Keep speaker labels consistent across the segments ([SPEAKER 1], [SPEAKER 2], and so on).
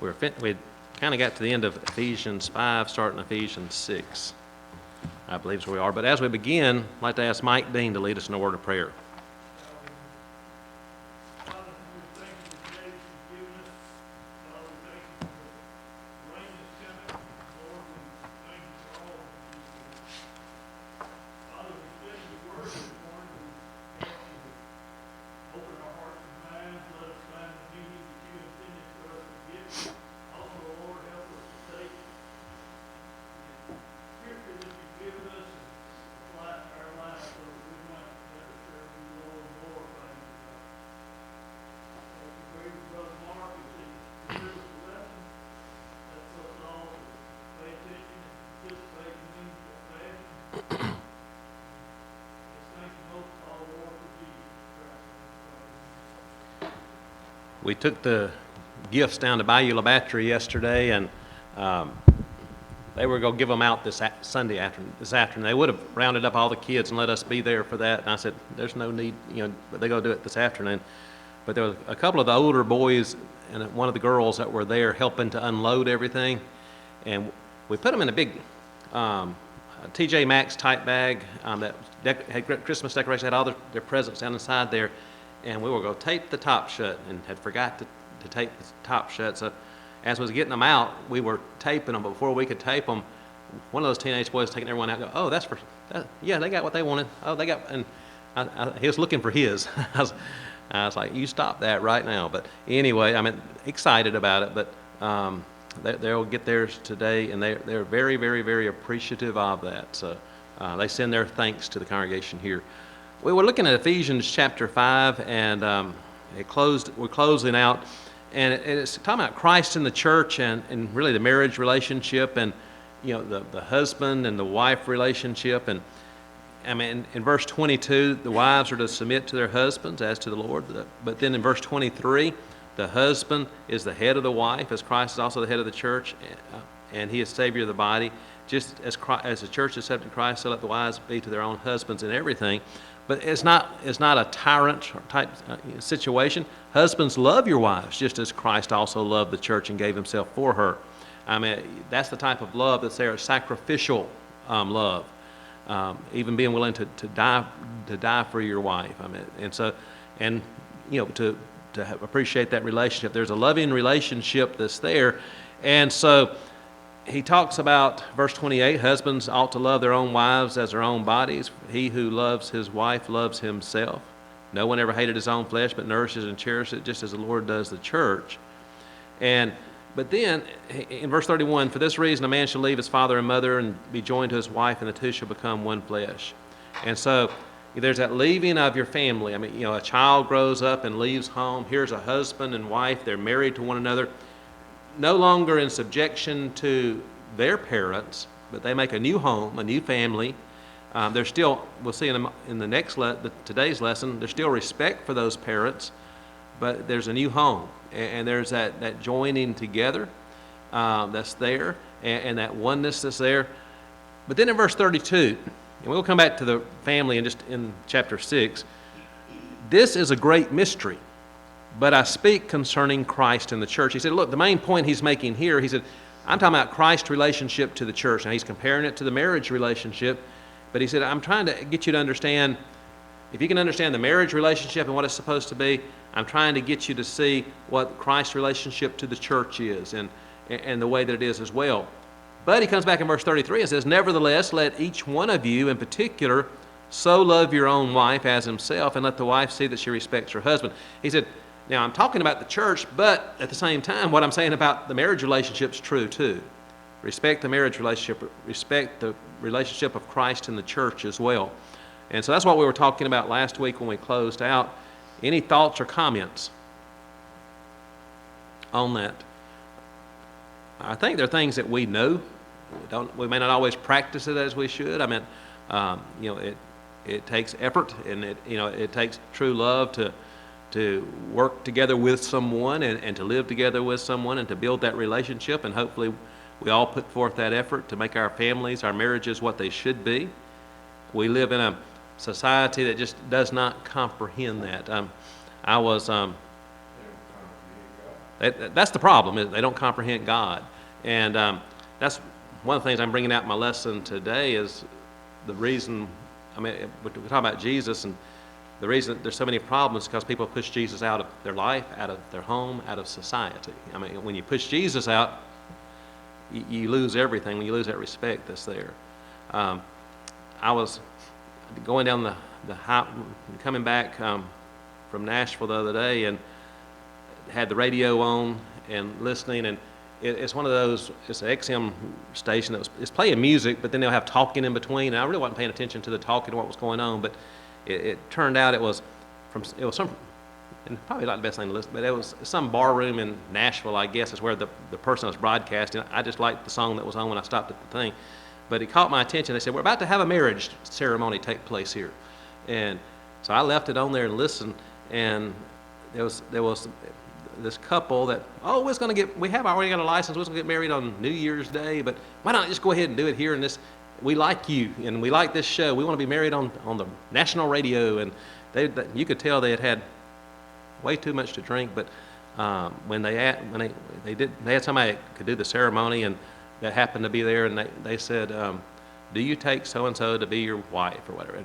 [SPEAKER 1] we kind of got to the end of Ephesians 5, starting Ephesians 6, I believe is where we are. But as we begin, I'd like to ask Mike Dean to lead us in a word of prayer. We took the gifts down to Bayou La Battery yesterday, and they were going to give them out this afternoon. They would have rounded up all the kids and let us be there for that. And I said, "There's no need, but they're going to do it this afternoon." But there was a couple of the older boys and one of the girls that were there helping to unload everything, and we put them in a big TJ Maxx type bag that had Christmas decorations, had all their presents down inside there. And we were going to tape the top shut and had forgot to tape the top shut. So as we was getting them out, we were taping them. But before we could tape them, one of those teenage boys taking everyone out and go, "Oh, that's for, yeah, they got what they wanted. Oh, they got," and he was looking for his. I was like, "You stop that right now." But anyway, excited about it. But they'll get theirs today, and they're very, very, very appreciative of that. So they send their thanks to the congregation here. We were looking at Ephesians chapter 5, and we're closing out, and it's talking about Christ in the church and really the marriage relationship, and the husband and the wife relationship. And in verse 22, the wives are to submit to their husbands as to the Lord. But then in verse 23, the husband is the head of the wife, as Christ is also the head of the church, and he is Savior of the body. Just as the church accepted Christ, so let the wives be to their own husbands in everything. But it's not a tyrant type situation. Husbands, love your wives, just as Christ also loved the church and gave himself for her. That's the type of love that's there, sacrificial love, even being willing to die for your wife. To appreciate that relationship. There's a loving relationship that's there, and so he talks about, verse 28, husbands ought to love their own wives as their own bodies. He who loves his wife loves himself. No one ever hated his own flesh, but nourishes and cherishes it, just as the Lord does the church. But then, in verse 31, for this reason a man shall leave his father and mother and be joined to his wife, and the two shall become one flesh. And so there's that leaving of your family. A child grows up and leaves home. Here's a husband and wife. They're married to one another, no longer in subjection to their parents, but they make a new home, a new family. There's still, we'll see in the next today's lesson, there's still respect for those parents, but there's a new home, and there's that joining together that's there, and that oneness that's there. But then in verse 32, and we'll come back to the family in chapter 6, this is a great mystery. But I speak concerning Christ and the church. He said, look, the main point he's making here, he said, I'm talking about Christ's relationship to the church. Now, he's comparing it to the marriage relationship, but he said, I'm trying to get you to understand, if you can understand the marriage relationship and what it's supposed to be, I'm trying to get you to see what Christ's relationship to the church is and the way that it is as well. But he comes back in verse 33 and says, nevertheless, let each one of you in particular so love your own wife as himself, and let the wife see that she respects her husband. He said, now, I'm talking about the church, but at the same time, what I'm saying about the marriage relationship is true, too. Respect the marriage relationship. Respect the relationship of Christ and the church as well. And so that's what we were talking about last week when we closed out. Any thoughts or comments on that? I think there are things that we know. We may not always practice it as we should. It takes effort, and it takes true love to work together with someone and to live together with someone and to build that relationship, and hopefully we all put forth that effort to make our families, our marriages what they should be. We live in a society that just does not comprehend that. That's the problem, is they don't comprehend God. And that's one of the things I'm bringing out in my lesson today is the reason, I mean, we're talking about Jesus, and the reason there's so many problems is because people push Jesus out of their life, out of their home, out of society. I mean, when you push Jesus out, you lose everything, when you lose that respect that's there. I was going down the high, coming back from Nashville the other day, and had the radio on and listening, and it's one of those, it's an XM station it's playing music, but then they'll have talking in between, and I really wasn't paying attention to the talking and what was going on, but it turned out it was some, and probably not the best thing to listen, but it was some bar room in Nashville, I guess, is where the person was broadcasting. I just liked the song that was on when I stopped at the thing, but it caught my attention. They said, we're about to have a marriage ceremony take place here, and so I left it on there and listened, and there was this couple that, we have already got a license, we're going to get married on New Year's Day, but why not just go ahead and do it here in this, we like you, and we like this show, we want to be married on the national radio, and you could tell they had way too much to drink, but when they had somebody that could do the ceremony, and that happened to be there, and they said, do you take so-and-so to be your wife, or whatever,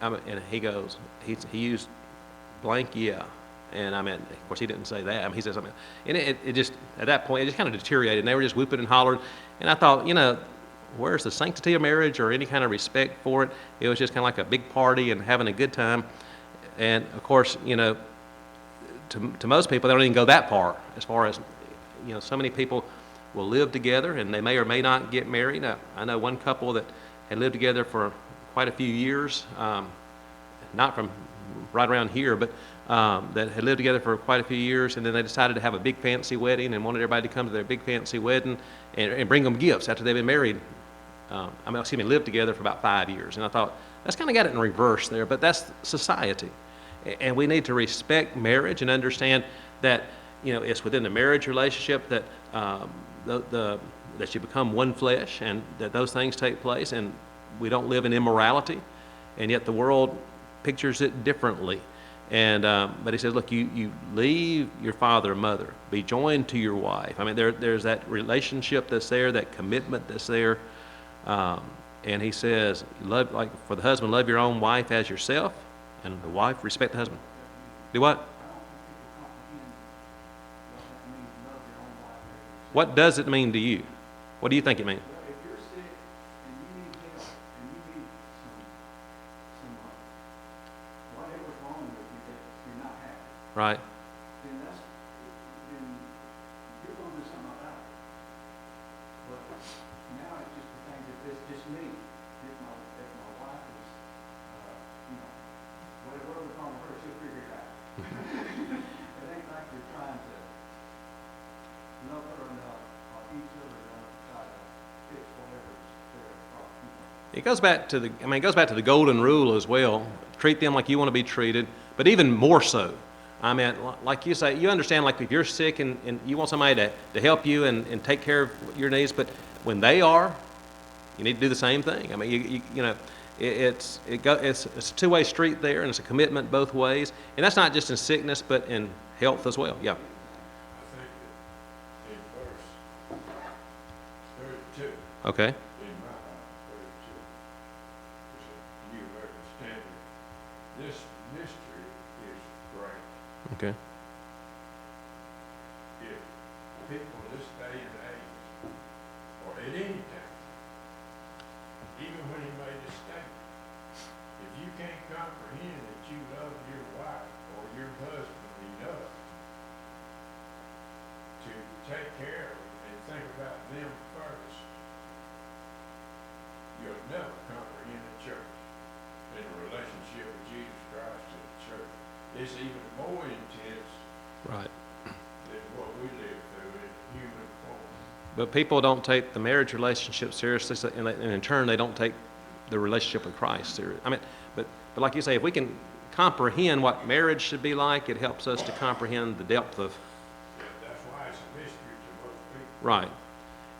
[SPEAKER 1] and he goes, he used blank, yeah. And I mean, of course, he didn't say that. I mean, he said something. And it just, at that point, it just kind of deteriorated. And they were just whooping and hollering. And I thought, where's the sanctity of marriage or any kind of respect for it? It was just kind of like a big party and having a good time. And, of course, to most people, they don't even go that far as, so many people will live together, and they may or may not get married. I know one couple that had lived together for quite a few years, not from right around here, but that had lived together for quite a few years, and then they decided to have a big fancy wedding and wanted everybody to come to their big fancy wedding and bring them gifts after they've been married. Lived together for about 5 years. And I thought, that's kind of got it in reverse there, but that's society. And we need to respect marriage and understand that, it's within the marriage relationship that that you become one flesh, and that those things take place, and we don't live in immorality, and yet the world pictures it differently. And but he says, look, you leave your father and mother, be joined to your wife. I mean, there's that relationship that's there, that commitment that's there. And he says, like for the husband, love your own wife as yourself, and the wife, respect the husband. Do what? What does it mean to you? What do you think it means?
[SPEAKER 2] Well, if you're sick and you need help and you need some whatever's wrong with you that you're not happy,
[SPEAKER 1] Right.
[SPEAKER 2] then you're going to do something about it. But now it's just the thing that it's just me. If my wife is, whatever's wrong with her, she'll figure it out. It ain't like you're trying to love her enough or each other enough to try to fix whatever's there.
[SPEAKER 1] It goes back to the golden rule as well. Treat them like you want to be treated, but even more so. I mean, like you say, you understand, like if you're sick and you want somebody to help you and take care of your needs, but when they are, you need to do the same thing. I mean, it's a two-way street there, and it's a commitment both ways. And that's not just in sickness, but in health as well. Yeah.
[SPEAKER 3] I think that in verse 32,
[SPEAKER 1] Okay.
[SPEAKER 3] in my Bible, 32, it's a New American Standard, this mystery is great.
[SPEAKER 1] Okay.
[SPEAKER 3] If people this day and age, or at any time, even when he made a statement, if you can't comprehend that you love your wife or your husband enough to take care of them and think about them first, you'll never comprehend the church and the relationship with Jesus Christ and the church. It's even more intense
[SPEAKER 1] Right.
[SPEAKER 3] than what we live through in human form.
[SPEAKER 1] But people don't take the marriage relationship seriously, and in turn, they don't take the relationship with Christ seriously. I mean, but like you say, if we can comprehend what marriage should be like, it helps us to comprehend the depth of.
[SPEAKER 3] Yeah, that's why it's a mystery to most people.
[SPEAKER 1] Right.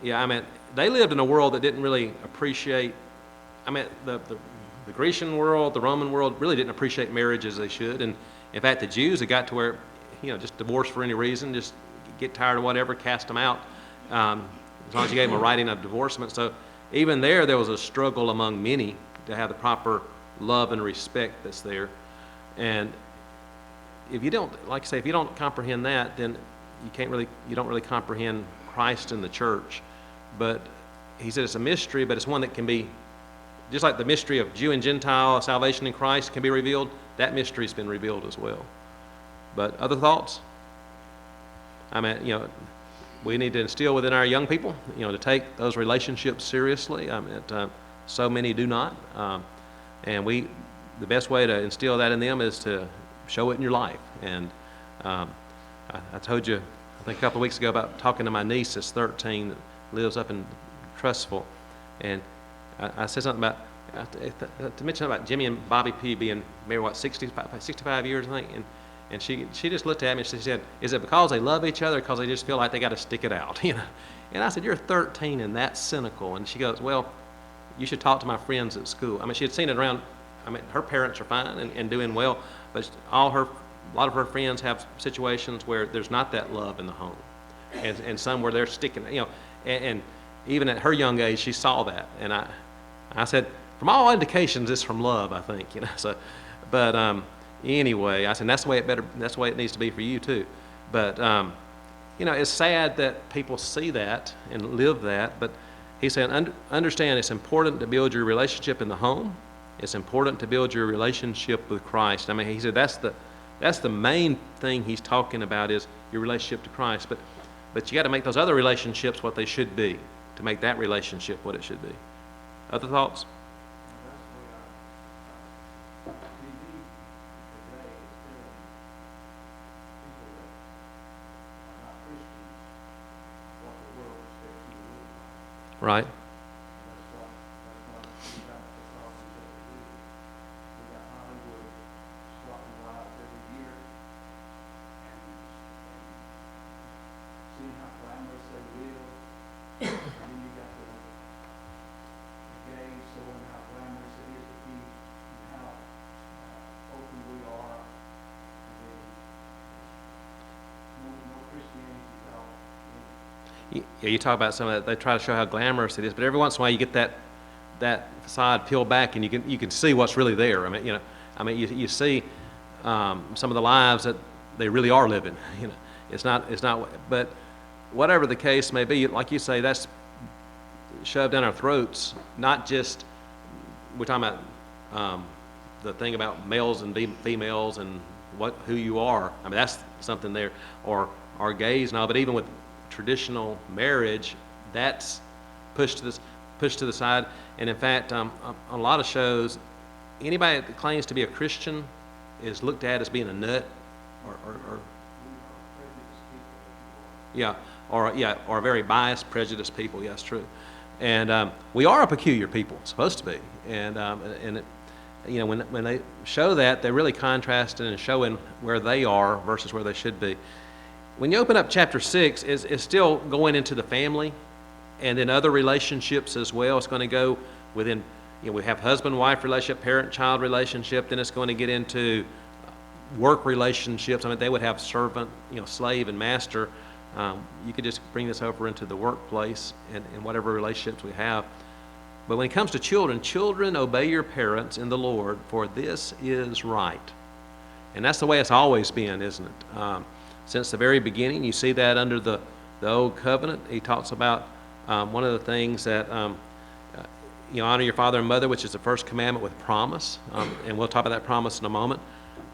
[SPEAKER 1] Yeah, I mean, they lived in a world that didn't really appreciate, I mean, the Grecian world, the Roman world really didn't appreciate marriage as they should. And in fact, the Jews had got to where, just divorce for any reason, just get tired of whatever, cast them out, as long as you gave them a writing of divorcement. So even there was a struggle among many to have the proper love and respect that's there. And if you don't, like I say, if you don't comprehend that, then you don't really comprehend Christ in the church. But he said it's a mystery, but it's one that can be, just like the mystery of Jew and Gentile salvation in Christ can be revealed, that mystery's been revealed as well. But other thoughts? I mean, we need to instill within our young people, to take those relationships seriously. So many do not. And the best way to instill that in them is to show it in your life. And I told you, I think a couple of weeks ago, about talking to my niece that's 13 that lives up in Trussville. And I said something about, to mention about Jimmy and Bobby P being married, 65 years, I think. And she just looked at me and she said, is it because they love each other or because they just feel like they got to stick it out? And I said, you're 13 and that's cynical. And she goes, well, you should talk to my friends at school. I mean, she had seen it around. I mean, her parents are fine and doing well, but a lot of her friends have situations where there's not that love in the home, and some where they're sticking, and even at her young age, she saw that. And I said, from all indications, it's from love, I think, So, but anyway, I said that's the way it needs to be for you too. But it's sad that people see that and live that. But he said, understand it's important to build your relationship in the home. It's important to build your relationship with Christ. I mean, he said that's the main thing he's talking about is your relationship to Christ. But you got to make those other relationships what they should be to make that relationship what it should be. Other thoughts?
[SPEAKER 2] That's the way TV today is telling people that are not Christians what the world expects you to live like.
[SPEAKER 1] Right.
[SPEAKER 2] That's what we got the problems that we do. We got Hollywood swapping wives every year and seeing how glamorous they live. And then you got the gays showing how glamorous it is to be and how open we are. And then no Christianity at all.
[SPEAKER 1] Yeah, you talk about some of that. They try to show how glamorous it is, but every once in a while you get that facade peeled back, and you can see what's really there. I mean, you see some of the lives that they really are living. It's not. But whatever the case may be, like you say, that's shoved down our throats. Not just we're talking about the thing about males and females and who you are. I mean, that's something there, or gays and all. But even with traditional marriage, that's pushed to the side. And in fact, on a lot of shows, anybody that claims to be a Christian is looked at as being a nut, or or very biased, prejudiced people. Yeah, that's true. And we are a peculiar people, supposed to be. And when they show that, they're really contrasting and showing where they are versus where they should be. When you open up chapter 6, it's still going into the family and then other relationships as well. It's going to go within, we have husband-wife relationship, parent-child relationship, then it's going to get into work relationships. I mean, they would have servant, slave and master. You could just bring this over into the workplace and whatever relationships we have. But when it comes to children obey your parents in the Lord, for this is right. And that's the way it's always been, isn't it? Since the very beginning, you see that under the Old Covenant. He talks about one of the things that, honor your father and mother, which is the first commandment with promise. And we'll talk about that promise in a moment.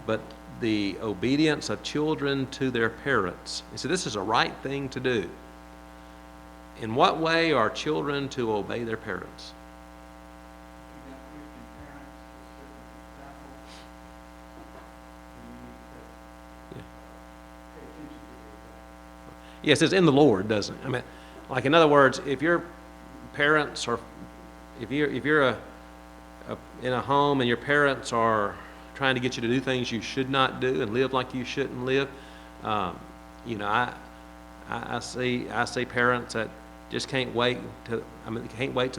[SPEAKER 1] But the obedience of children to their parents. He said this is a right thing to do. In what way are children to obey their parents?
[SPEAKER 2] You got Christian parents, a certain example, and you need to
[SPEAKER 1] Yeah.
[SPEAKER 2] pay attention to the example.
[SPEAKER 1] Yes, it's in the Lord, doesn't it? I mean, like in other words, if your parents are, if you're in a home and your parents are trying to get you to do things you should not do and live like you shouldn't live, I see parents that just can't wait till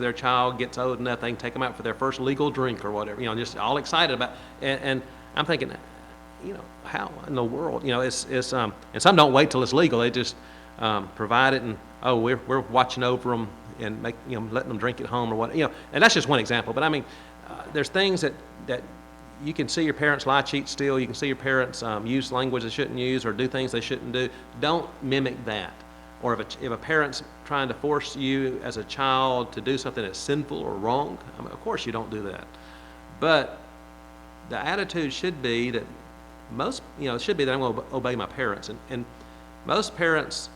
[SPEAKER 1] their child gets old enough they can take them out for their first legal drink or whatever. Just all excited about. And I'm thinking, how in the world, and some don't wait till it's legal. They just provide it, and we're watching over them and letting them drink at home or what, and that's just one example. But I mean, there's things that you can see your parents lie, cheat, steal. You can see your parents use language they shouldn't use or do things they shouldn't do. Don't mimic that. Or if a parent's trying to force you as a child to do something that's sinful or wrong, I mean, of course you don't do that. But the attitude should be that it should be that I'm going to obey my parents. And most parents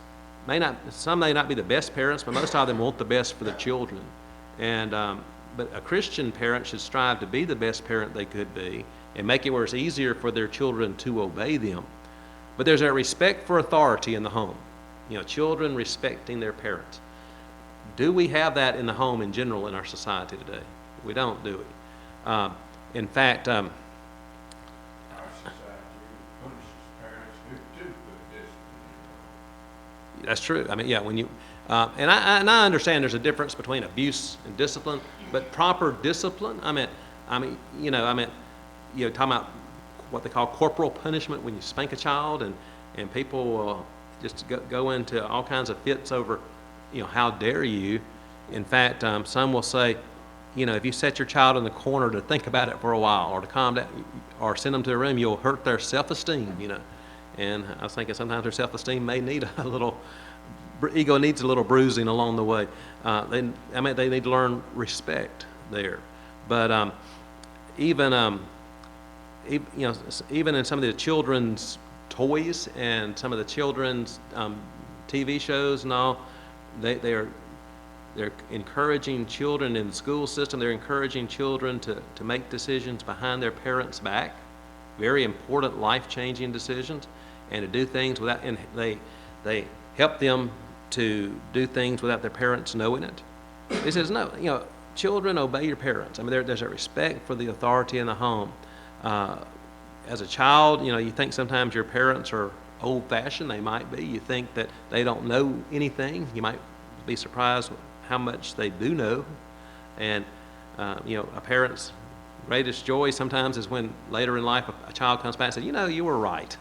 [SPEAKER 1] some may not be the best parents, but most of them want the best for their children. And but a Christian parent should strive to be the best parent they could be and make it where it's easier for their children to obey them. But there's a respect for authority in the home. Children respecting their parents. Do we have that in the home in general in our society today? We don't, do we? In fact,
[SPEAKER 3] Our society punishes parents who do put discipline in.
[SPEAKER 1] that's true. I mean, yeah, when you and I understand there's a difference between abuse and discipline, but proper discipline. I mean, talking about what they call corporal punishment when you spank a child, and people will just go into all kinds of fits over, how dare you? In fact, some will say, if you set your child in the corner to think about it for a while, or to calm down, or send them to a room, you'll hurt their self-esteem. And I was thinking sometimes their self-esteem may need a little. Ego needs a little bruising along the way. They need to learn respect there. But even in some of the children's toys and some of the children's TV shows and all, they're encouraging children in the school system. They're encouraging children to make decisions behind their parents' back, very important life-changing decisions, and to do things without. And they help them to do things without their parents knowing it. He says, no, children, obey your parents. I mean, there's a respect for the authority in the home. As a child, you think sometimes your parents are old-fashioned. They might be. You think that they don't know anything. You might be surprised how much they do know. And, a parent's greatest joy sometimes is when later in life a child comes back and says, you were right.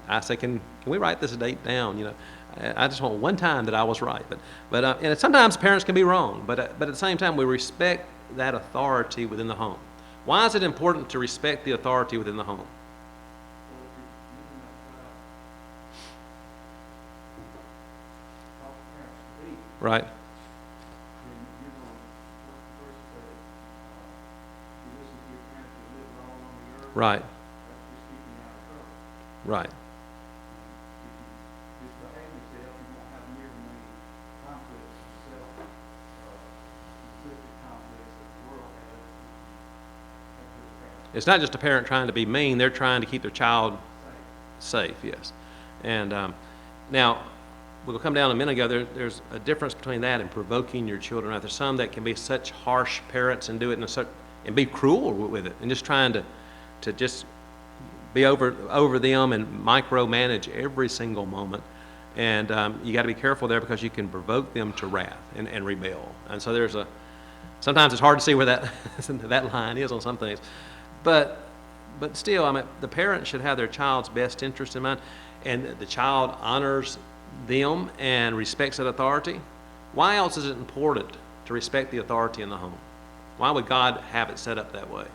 [SPEAKER 1] I say, can we write this date down? I just want one time that I was right. But and sometimes parents can be wrong. But at the same time, we respect that authority within the home. Why is it important to respect the authority within the home?
[SPEAKER 2] Well, if you're using that talk to parents to be,
[SPEAKER 1] Right.
[SPEAKER 2] then you're going to first say, you listen to your parents that live all on the earth.
[SPEAKER 1] Right.
[SPEAKER 2] That's just keeping you out of trouble.
[SPEAKER 1] Right.
[SPEAKER 2] If you misbehave yourself, you won't have near as many conflicts yourself, conflicted conflicts that the world has.
[SPEAKER 1] It's not just a parent trying to be mean. They're trying to keep their child safe, yes. And now, we'll come down a minute ago, there's a difference between that and provoking your children. Now, there's some that can be such harsh parents and do it and be cruel with it and just trying to just be over them and micromanage every single moment. And you got to be careful there because you can provoke them to wrath and rebel. And so sometimes it's hard to see where that line is on some things. But still, the parent should have their child's best interest in mind, and the child honors them and respects that authority. Why else is it important to respect the authority in the home? Why would God have it set up that way?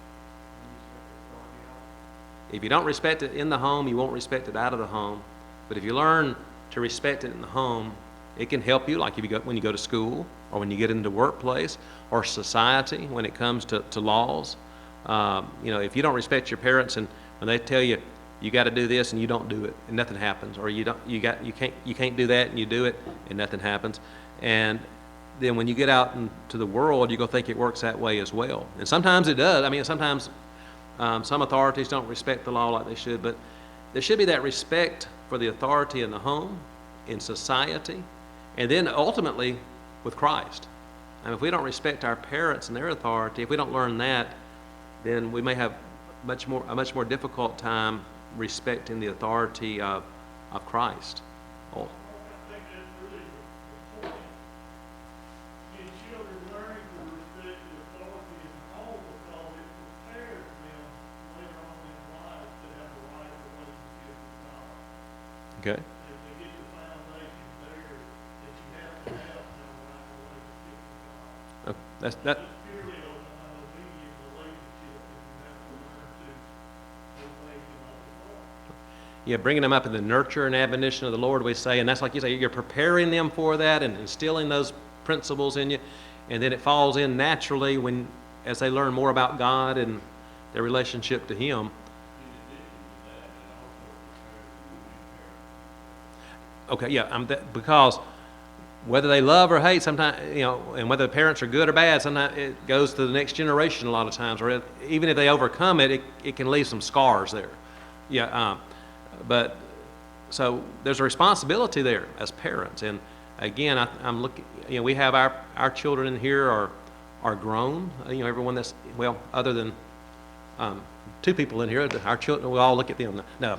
[SPEAKER 1] If you don't respect it in the home, you won't respect it out of the home. But if you learn to respect it in the home, it can help you, like when you go to school, or when you get into workplace, or society, when it comes to laws. If you don't respect your parents and when they tell you you got to do this and you don't do it and nothing happens, or you can't do that and you do it and nothing happens, and then when you get out into the world, you're going to think it works that way as well. And sometimes it does. Sometimes some authorities don't respect the law like they should, but there should be that respect for the authority in the home, in society, and then ultimately with Christ. If we don't respect our parents and their authority, if we don't learn that, then we may have a much more difficult time respecting the authority of Christ.
[SPEAKER 4] I think that's really the point. Get children learning to respect the authority in the home because it prepares them later on in life to have the right
[SPEAKER 1] Okay.
[SPEAKER 4] If they get the foundation there, that you have to have no right relationship with God.
[SPEAKER 1] That,
[SPEAKER 4] It's purely an obedient relationship, and you have to learn to obey Him on the Lord.
[SPEAKER 1] yeah, bringing them up in the nurture and admonition of the Lord, we say, and that's like you say, you're preparing them for that and instilling those principles in you, and then it falls in naturally when, as they learn more about God and their relationship to Him. Okay, yeah, because whether they love or hate, sometimes, and whether the parents are good or bad, sometimes it goes to the next generation a lot of times, or even if they overcome it, it can leave some scars there. Yeah, but so there's a responsibility there as parents, and again, I'm looking. We have our children in here are grown. Everyone that's other than two people in here, our children. We all look at them. No,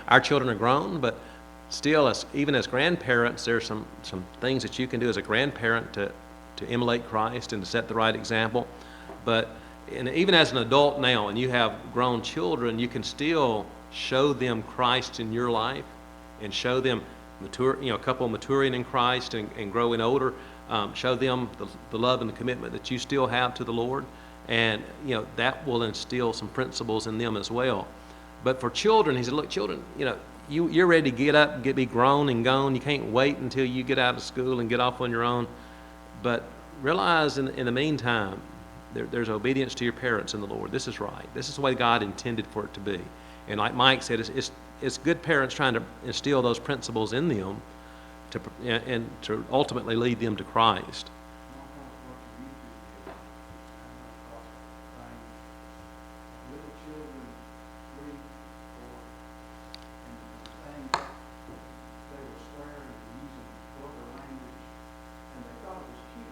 [SPEAKER 1] our children are grown, but still, even as grandparents, there's some things that you can do as a grandparent to emulate Christ and to set the right example. But even as an adult now, and you have grown children, you can still show them Christ in your life, and show them a couple maturing in Christ and growing older. Show them the love and the commitment that you still have to the Lord, and that will instill some principles in them as well. But for children, he said, look, children, you're ready to get up, be grown and gone. You can't wait until you get out of school and get off on your own. But realize in the meantime, there's obedience to your parents in the Lord. This is right. This is the way God intended for it to be. And like Mike said, it's good parents trying to instill those principles in them and to ultimately lead them to Christ.
[SPEAKER 2] Little children, 3, 4, and saying they were swearing and using vulgar language, and they thought it was cute.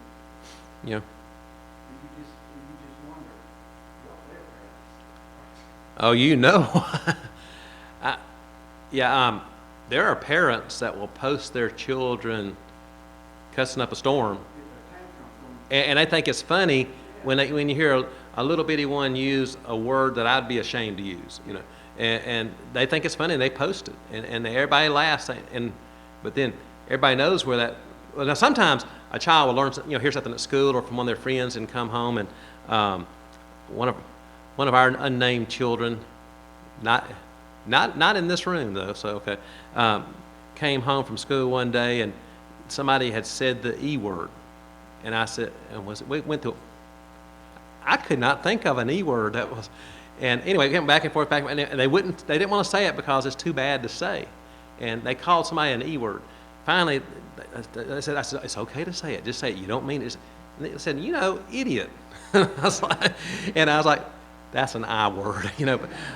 [SPEAKER 1] Yeah.
[SPEAKER 2] And you just wonder, what their parents?
[SPEAKER 1] Oh, there are parents that will post their children cussing up a storm, and I think it's funny when you hear a little bitty one use a word that I'd be ashamed to use, and they think it's funny and they post it, and everybody laughs, but then everybody knows where that. Well, now sometimes a child will learn, hear something at school or from one of their friends and come home, and one of our unnamed children, not in this room though, so okay, came home from school one day and somebody had said the E word, and I said, we went through. I could not think of an E word that was, and anyway, we went back and forth, and they didn't want to say it because it's too bad to say, and they called somebody an E word. Finally, I said, it's okay to say it, just say it. You don't mean it. And they said, idiot. I was like, that's an I word,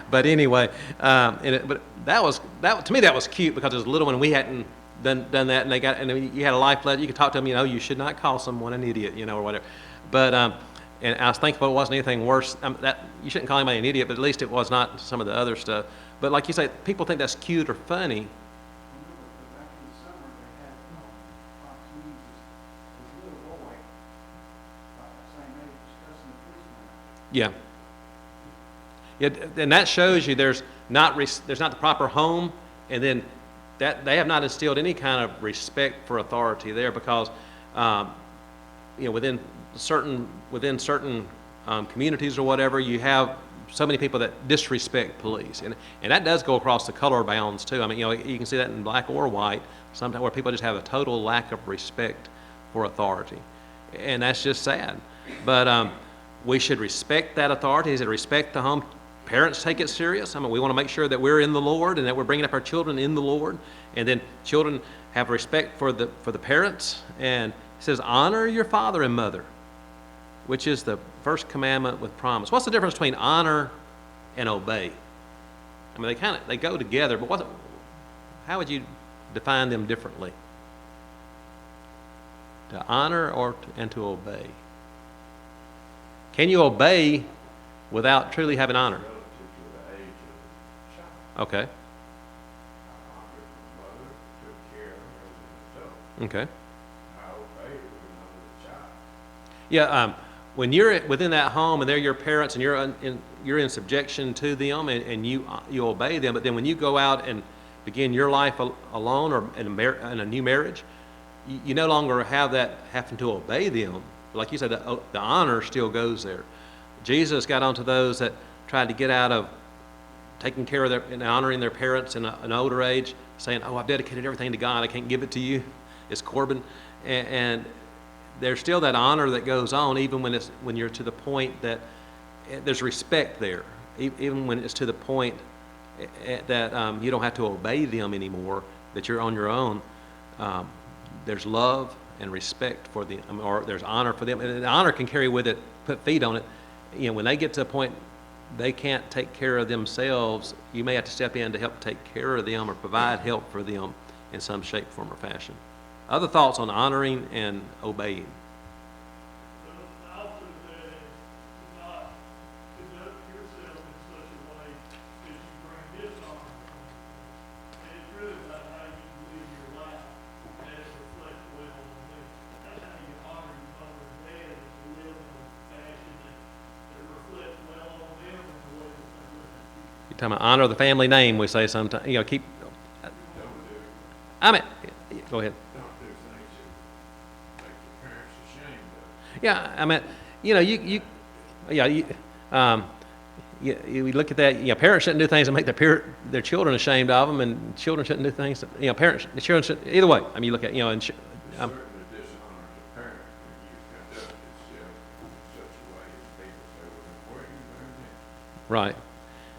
[SPEAKER 1] But anyway, but that to me that was cute because it was a little one. We hadn't done that, and you had a life lesson. You could talk to them. You should not call someone an idiot, or whatever. But and I was thankful it wasn't anything worse. That you shouldn't call anybody an idiot, but at least it was not some of the other stuff. But like you say, people think that's cute or funny.
[SPEAKER 2] Back in the summer, they had Fox News, this little boy, about the same age, discussing the policeman.
[SPEAKER 1] Yeah. Yeah, and that shows you there's not the proper home, and then that they have not instilled any kind of respect for authority there because, within certain communities or whatever, you have so many people that disrespect police, and that does go across the color bounds too. I mean, you can see that in black or white, sometimes where people just have a total lack of respect for authority, and that's just sad. But we should respect that authority. He said, respect the home. Parents take it serious. I mean, we want to make sure that we're in the Lord and that we're bringing up our children in the Lord, and then children have respect for the parents. And he says, honor your father and mother, which is the first commandment with promise. What's the difference between honor and obey? I mean, they go together, but how would you define them differently? To honor and to obey. Can you obey without truly having honor?
[SPEAKER 3] Relative to the age of the child.
[SPEAKER 1] Okay.
[SPEAKER 3] I honored my mother, took care of her as an adult.
[SPEAKER 1] Okay.
[SPEAKER 3] I obeyed when I was a child.
[SPEAKER 1] Yeah. When you're within that home and they're your parents and you're in subjection to them and you obey them, but then when you go out and begin your life alone or in a new marriage, you no longer have that having to obey them. Like you said, the honor still goes there. Jesus got onto those that tried to get out of taking care of their and honoring their parents in an older age, saying, "Oh, I've dedicated everything to God. I can't give it to you." It's Corbin, and there's still that honor that goes on, even when you're to the point that there's respect there, even when it's to the point that you don't have to obey them anymore, that you're on your own. There's love and respect for them, or there's honor for them, and the honor can carry with it, put feet on it. You know, when they get to a point they can't take care of themselves, you may have to step in to help take care of them or provide help for them in some shape, form, or fashion. Other thoughts on honoring and obeying?
[SPEAKER 4] The author said, "Do not conduct yourself in such a way that you bring dishonor upon them." And it's really about how you live your life and it reflects well on them. That's how you honor your mother and dad, is to live in a fashion that reflects well on them and the way that they look at you.
[SPEAKER 1] You're talking about honor the family name, we say sometimes. You know, keep.
[SPEAKER 3] Don't do,
[SPEAKER 1] I mean, go ahead.
[SPEAKER 3] don't do things that make the parents ashamed of.
[SPEAKER 1] Yeah, I mean, you know, you look at that. You know, parents shouldn't do things that make their children ashamed of them, and children shouldn't do things. The children should. Either way, I mean, you look at
[SPEAKER 3] Certainly dishonors a parent when you conduct yourself in such a way as people say, "Well, where you learn that?"
[SPEAKER 1] right.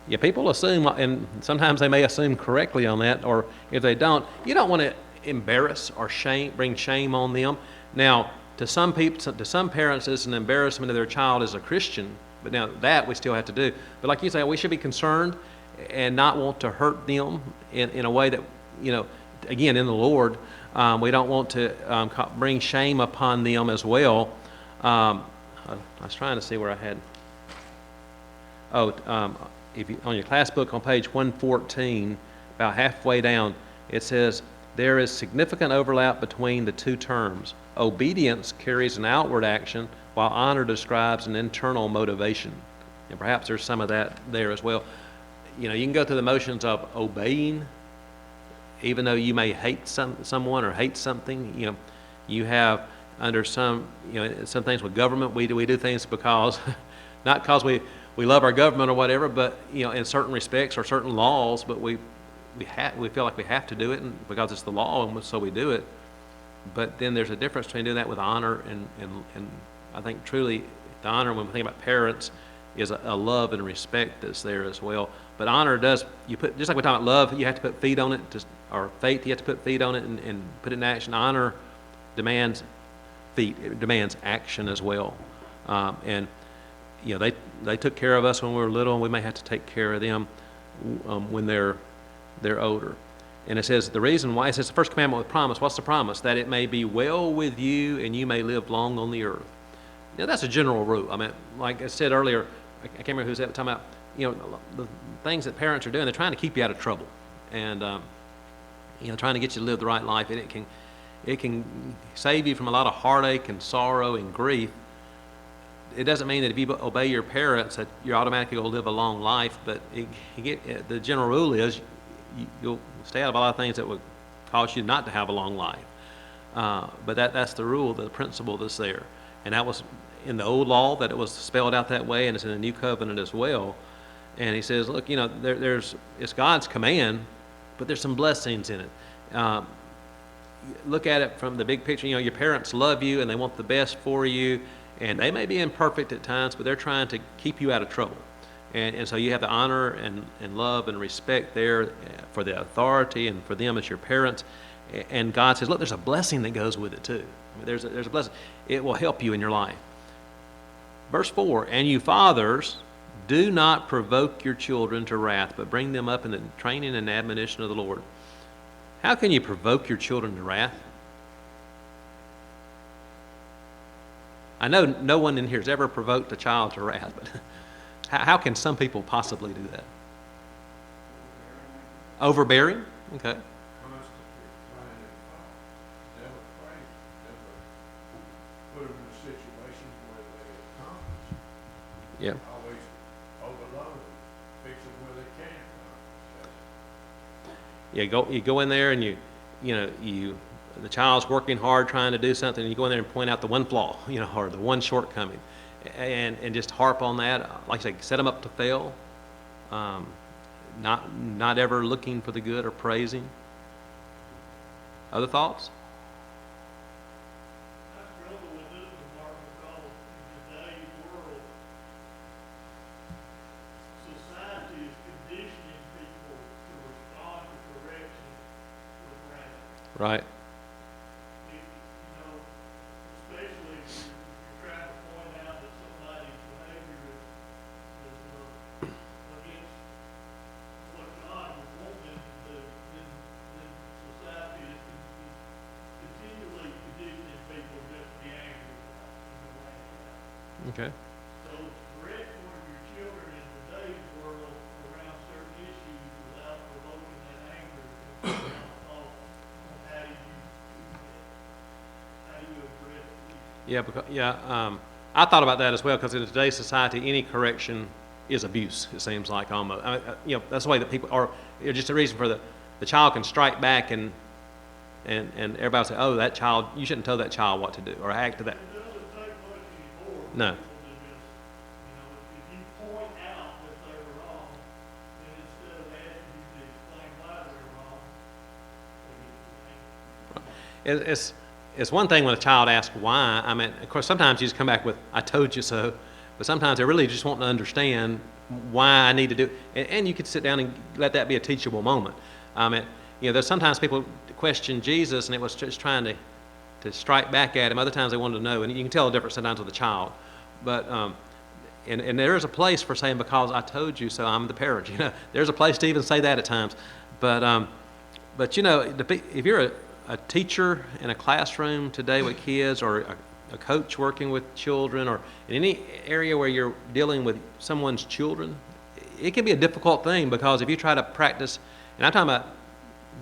[SPEAKER 1] Yeah, people assume, and sometimes they may assume correctly on that, or if they don't, you don't want to embarrass or bring shame on them. Now, to some people, to some parents, it's an embarrassment of their child as a Christian, but now that we still have to do. But like you say, we should be concerned and not want to hurt them in a way that, you know, again, in the Lord, we don't want to bring shame upon them as well. I was trying to see where I had. If you, on your class book on page 114, about halfway down, it says, there is significant overlap between the two terms. Obedience carries an outward action, while honor describes an internal motivation. And perhaps there's some of that there as well. You know, you can go through the motions of obeying, even though you may hate someone or hate something. You know, you have under some, you know, some things with government, we do things because, not because we love our government or whatever, but, you know, in certain respects or certain laws, but we feel like we have to do it and because it's the law, and so we do it. But then there's a difference between doing that with honor and I think truly the honor, when we think about parents, is a love and respect that's there as well. But honor does, you put, just like we're talking about love, you have to put feet on it, or faith, you have to put feet on it and put it in action. Honor demands feet, it demands action as well. And you know, they took care of us when we were little, and we may have to take care of them when they're older. And it says the reason why, it says the first commandment with promise. What's the promise? That it may be well with you and you may live long on the earth. Now, that's a general rule. I mean, like I said earlier, I can't remember who's talking about, you know, the things that parents are doing, they're trying to keep you out of trouble. And, you know, trying to get you to live the right life. And it can save you from a lot of heartache and sorrow and grief. It doesn't mean that if you obey your parents that you're automatically going to live a long life, but the general rule is you'll stay out of a lot of things that would cause you not to have a long life. But that's the rule, the principle that's there. And that was in the old law, that it was spelled out that way, and it's in the new covenant as well. And he says, look, you know, it's God's command, but there's some blessings in it. Look at it from the big picture. You know, your parents love you and they want the best for you. And they may be imperfect at times, but they're trying to keep you out of trouble. And so you have the honor and love and respect there for the authority and for them as your parents. And God says, look, there's a blessing that goes with it too. I mean, there's a blessing. It will help you in your life. Verse 4, and you fathers, do not provoke your children to wrath, but bring them up in the training and admonition of the Lord. How can you provoke your children to wrath? I know no one in here has ever provoked a child to wrath, but how can some people possibly do that? Overbearing? Okay.
[SPEAKER 3] Constantly trying to never pray, never put them in a situation where they accomplish.
[SPEAKER 1] Yeah.
[SPEAKER 3] Always overload them, fix them where they can't accomplish.
[SPEAKER 1] you go in there and the child's working hard trying to do something, and you go in there and point out the one flaw, or the one shortcoming, and just harp on that. Like I say, set them up to fail. Not ever looking for the good or praising. Other thoughts?
[SPEAKER 4] I struggle with this one, Mark, because in today's world, society is conditioning people to respond to correction with wrath.
[SPEAKER 1] Right.
[SPEAKER 4] Especially if you're trying to point out that somebody's behavior is against what God would want them to do, then society is continually conditioning people just to be angry about it.
[SPEAKER 1] Okay.
[SPEAKER 4] So correct one of your children in today's world around certain issues without provoking that anger is on how do you address the issue.
[SPEAKER 1] I thought about that as well, because in today's society, any correction is abuse. It seems like almost. That's the way that people are. Just a reason for the child can strike back, and everybody say, "Oh, that child, you shouldn't tell that child what to do or act to that."
[SPEAKER 4] It doesn't take much anymore. for
[SPEAKER 1] No.
[SPEAKER 4] people to just, if you point out that they're wrong, then instead of asking you to explain why they're wrong, they get angry.
[SPEAKER 1] It's one thing when a child asks why. I mean, of course, sometimes you just come back with, "I told you so," but sometimes they really just want to understand why I need to do it. And you could sit down and let that be a teachable moment. I mean, there's sometimes people question Jesus, and it was just trying to strike back at him. Other times they wanted to know, and you can tell the difference sometimes with a child. But and there is a place for saying, "Because I told you so," I'm the parent. There's a place to even say that at times. But if you're a teacher in a classroom today with kids, or a coach working with children, or in any area where you're dealing with someone's children, it can be a difficult thing, because if you try to practice, and I'm talking about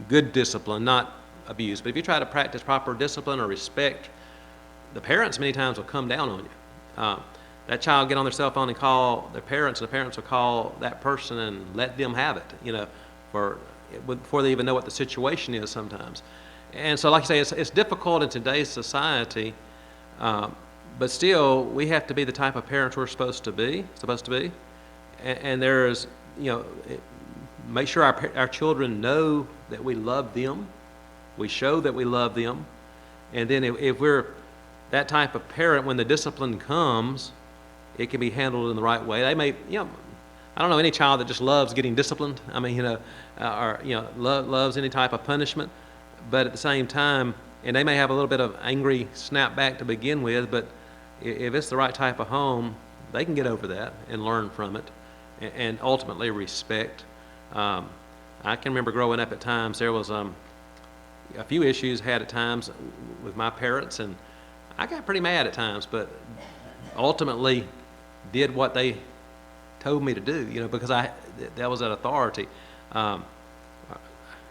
[SPEAKER 1] good discipline, not abuse, but if you try to practice proper discipline or respect, the parents many times will come down on you. That child get on their cell phone and call their parents, and the parents will call that person and let them have it, before they even know what the situation is sometimes. And so, like I say, it's difficult in today's society, but still, we have to be the type of parents we're supposed to be. And there's, make sure our children know that we love them. We show that we love them. And then if we're that type of parent, when the discipline comes, it can be handled in the right way. They may, I don't know any child that just loves getting disciplined. I mean, loves any type of punishment. But at the same time, and they may have a little bit of angry snap back to begin with, but if it's the right type of home, they can get over that and learn from it, and ultimately respect. I can remember growing up at times, there was a few issues had at times with my parents, and I got pretty mad at times, but ultimately did what they told me to do, because that was an authority.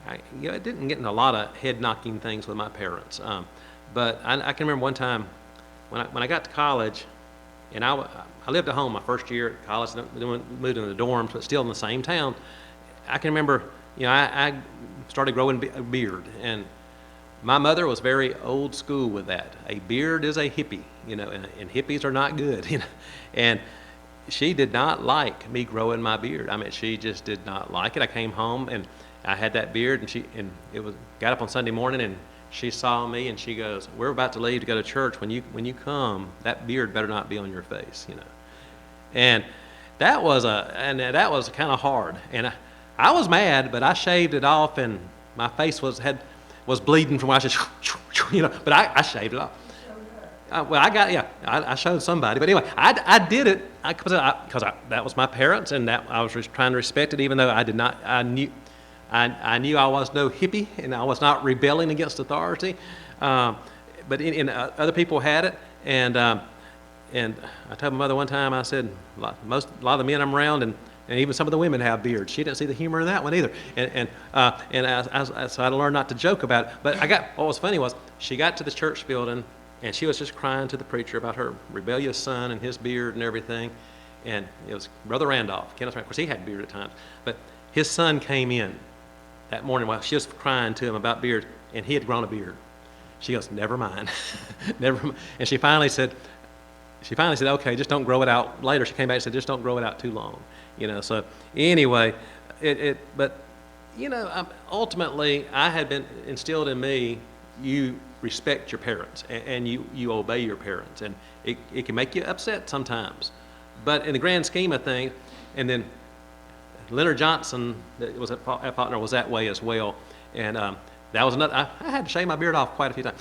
[SPEAKER 1] I didn't get in a lot of head-knocking things with my parents, but I can remember one time when I got to college, and I lived at home my first year at college, then moved into the dorms, but still in the same town. I can remember, I started growing a beard, and my mother was very old school with that. A beard is a hippie, and hippies are not good, and she did not like me growing my beard. I mean, she just did not like it. I came home and I had that beard, and got up on Sunday morning, and she saw me, and she goes, "We're about to leave to go to church. When you come, that beard better not be on your face," And that was kind of hard, and I was mad, but I shaved it off, and my face was bleeding from where I just, but I shaved it off. I showed somebody, but anyway, I did it because that was my parents, and that I was trying to respect it, even though I did not. I knew I was no hippie, and I was not rebelling against authority, but other people had it, and I told my mother one time, I said, a lot of the men I'm around, and even some of the women have beards. She didn't see the humor in that one either, so I learned not to joke about it. But what was funny was, she got to the church building, and she was just crying to the preacher about her rebellious son and his beard and everything, and it was Brother Randolph, Kenneth Randolph. Of course, he had beard at times, but his son came in. that morning while she was crying to him about beard, and he had grown a beard. She goes, never mind, never mind. And she finally said, okay, just don't grow it out later. She came back and said, just don't grow it out too long. So anyway, but, ultimately, I had been instilled in me, you respect your parents and you obey your parents. And it can make you upset sometimes. But in the grand scheme of things, and then Leonard Johnson, that was at Faulkner, was that way as well. And that was another, I had to shave my beard off quite a few times.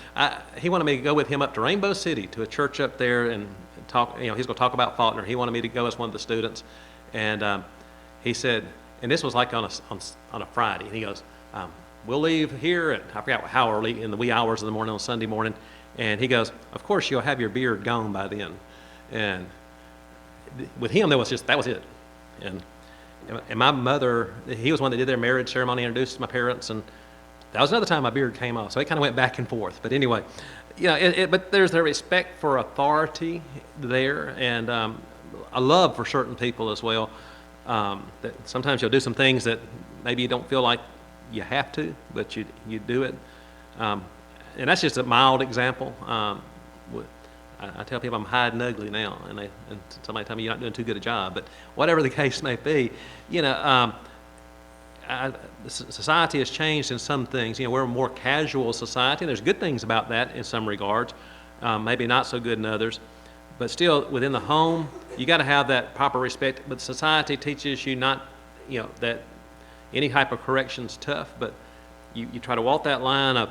[SPEAKER 1] He wanted me to go with him up to Rainbow City to a church up there and talk, he's going to talk about Faulkner. He wanted me to go as one of the students. And he said, and this was like on a Friday, and he goes, we'll leave here at, I forgot how early, in the wee hours of the morning on Sunday morning. And he goes, of course you'll have your beard gone by then. And with him, that was it. And my mother, he was one that did their marriage ceremony, introduced my parents, and that was another time my beard came off. So it kind of went back and forth. But anyway, but there's the respect for authority there, and a love for certain people as well. That sometimes you'll do some things that maybe you don't feel like you have to, but you do it. And that's just a mild example. I tell people I'm hiding ugly now, and somebody tell me you're not doing too good a job. But whatever the case may be, society has changed in some things. We're a more casual society. There's good things about that in some regards, maybe not so good in others. But still, within the home, you got to have that proper respect. But society teaches you not, that any type of correction's tough. But you try to walk that line of,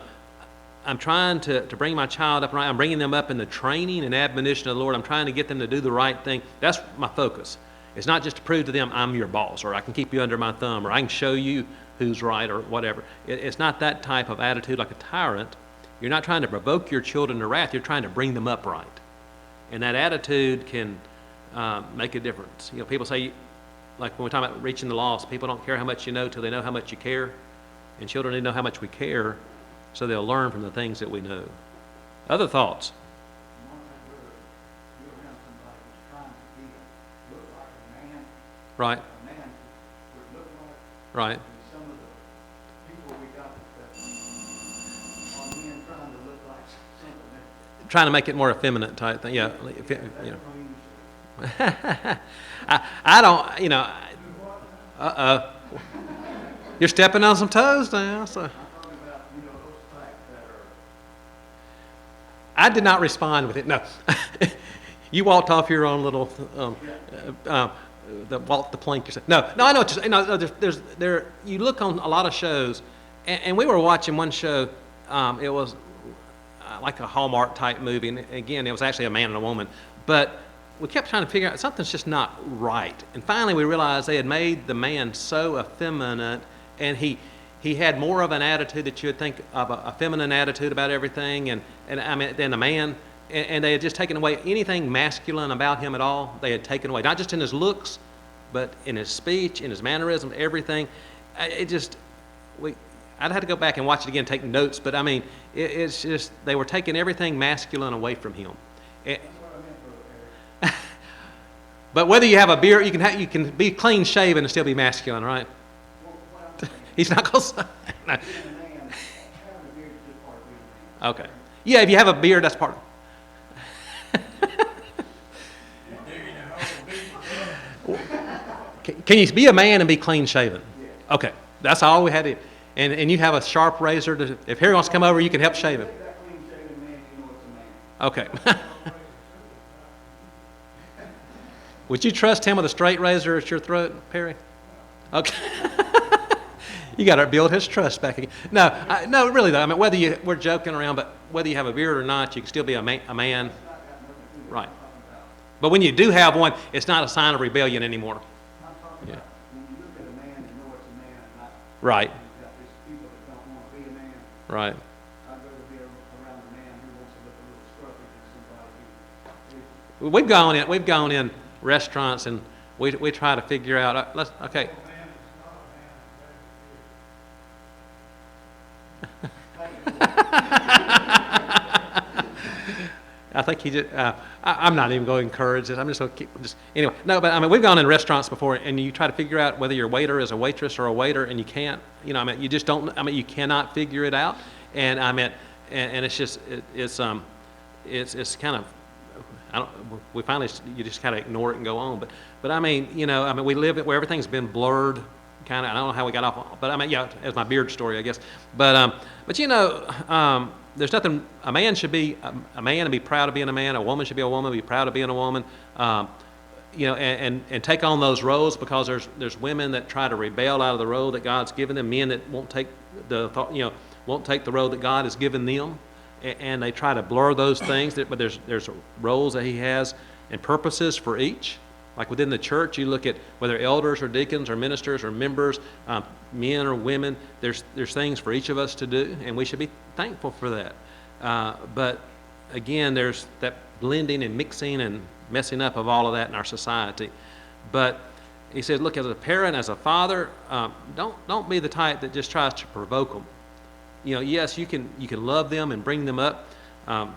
[SPEAKER 1] I'm trying to bring my child up right. I'm bringing them up in the training and admonition of the Lord. I'm trying to get them to do the right thing. That's my focus. It's not just to prove to them I'm your boss, or I can keep you under my thumb, or I can show you who's right, or whatever. It's not that type of attitude like a tyrant. You're not trying to provoke your children to wrath. You're trying to bring them up right. And that attitude can make a difference. People say, like when we're talking about reaching the lost, people don't care how much you know till they know how much you care. And children need to know how much we care, so they'll learn from the things that we know. Other thoughts?
[SPEAKER 2] One thing, brother, you're around somebody who's trying to look like a man.
[SPEAKER 1] Right,
[SPEAKER 2] A man would look like.
[SPEAKER 1] right.
[SPEAKER 2] And some of the people we got that are men trying to look like something that.
[SPEAKER 1] Trying to make it more effeminate type thing. Yeah.
[SPEAKER 2] That
[SPEAKER 1] I don't, uh-oh. You're stepping on some toes now. So.
[SPEAKER 2] I'm talking about, those types that are.
[SPEAKER 1] I did not respond with it. No. You walked off your own little, walk the plank yourself. No, I know what you're saying. No, you look on a lot of shows, and we were watching one show, it was like a Hallmark type movie, and again, it was actually a man and a woman, but we kept trying to figure out something's just not right. And finally we realized they had made the man so effeminate, and he had more of an attitude that you would think of a feminine attitude about everything, and I mean, than a man. And they had just taken away anything masculine about him at all. They had taken away, not just in his looks, but in his speech, in his mannerisms, everything. I'd have to go back and watch it again, take notes, but I mean, it's just, they were taking everything masculine away from him.
[SPEAKER 2] That's what I meant, Brother Eric.
[SPEAKER 1] But whether you have a beard, you can be clean shaven and still be masculine, right?
[SPEAKER 2] Well, what I'm saying,
[SPEAKER 1] He's not going to say. No.
[SPEAKER 2] being a man, having a beard is just part of being a man.
[SPEAKER 1] Okay. Yeah, if you have a beard, that's part of it.
[SPEAKER 3] You're digging a hole deep.
[SPEAKER 1] Can you be a man and be clean shaven? Okay, that's all we had to. And you have a sharp razor. If Harry wants to come over, you can help shave him.
[SPEAKER 2] That clean shaven man, it's a man.
[SPEAKER 1] Okay. Would you trust him with a straight razor at your throat, Perry? Okay. You got to build his trust back again. No, really though. I mean, we're joking around, but whether you have a beard or not, you can still be a man. Right. But when you do have one, it's not a sign of rebellion anymore.
[SPEAKER 2] I'm talking about when you look at a man and know it's a man, and not.
[SPEAKER 1] Right.
[SPEAKER 2] You've got these people that don't want to be a man.
[SPEAKER 1] Right.
[SPEAKER 2] I'd rather be around a man who wants to look a little scruffy than somebody who.
[SPEAKER 1] We've gone in restaurants and we try to figure out. Okay. I think he just, I'm not even going to encourage it. I'm just going to keep, anyway. No, but I mean, we've gone in restaurants before and you try to figure out whether your waiter is a waitress or a waiter and you can't, I mean, you just don't, I mean, you cannot figure it out. And I mean, and it's just, it's kind of, we finally, you just kind of ignore it and go on. But I mean, we live where everything's been blurred, kind of. I don't know how we got off, but I mean, yeah, as my beard story, I guess. But there's nothing. A man should be a man and be proud of being a man. A woman should be a woman, be proud of being a woman. And take on those roles, because there's women that try to rebel out of the role that God's given them. Men that won't take won't take the role that God has given them. And they try to blur those things, but there's roles that he has and purposes for each. Like within the church, you look at whether elders or deacons or ministers or members, men or women, there's things for each of us to do, and we should be thankful for that. But again, there's that blending and mixing and messing up of all of that in our society. But he says, look, as a parent, as a father, don't be the type that just tries to provoke them. Yes, you can love them and bring them up. I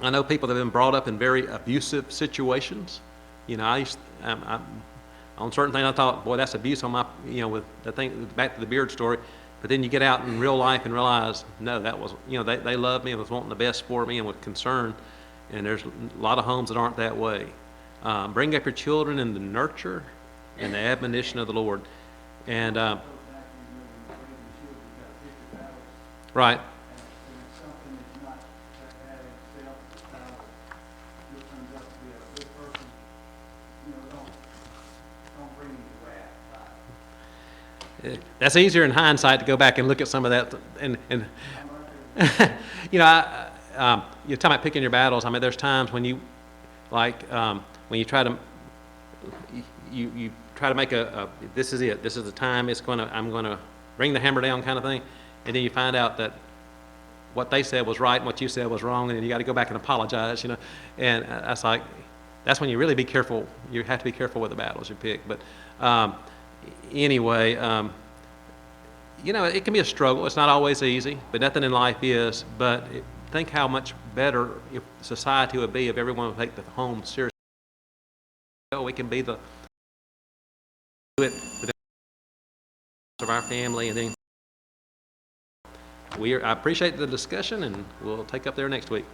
[SPEAKER 1] know people that have been brought up in very abusive situations. On certain things I thought, boy, that's abuse on my, with the thing, back to the beard story. But then you get out in real life and realize, no, that was, they loved me and was wanting the best for me and with concern. And there's a lot of homes that aren't that way. Bring up your children in the nurture and the admonition of the Lord. And, right.
[SPEAKER 2] And it's something that's not that bad in itself, you'll turn out to be a good person, don't bring any wrath.
[SPEAKER 1] That's easier in hindsight to go back and look at some of that. And you're talking about picking your battles. I mean, there's times when you, when you try to, you try to make this is it. This is the time. I'm going to bring the hammer down kind of thing. And then you find out that what they said was right and what you said was wrong, and then you got to go back and apologize, And that's when you really be careful. You have to be careful with the battles you pick. But anyway, it can be a struggle. It's not always easy, but nothing in life is. But think how much better if society would be if everyone would take the home seriously. We can be do it within of our family, and then I appreciate the discussion, and we'll take up there next week.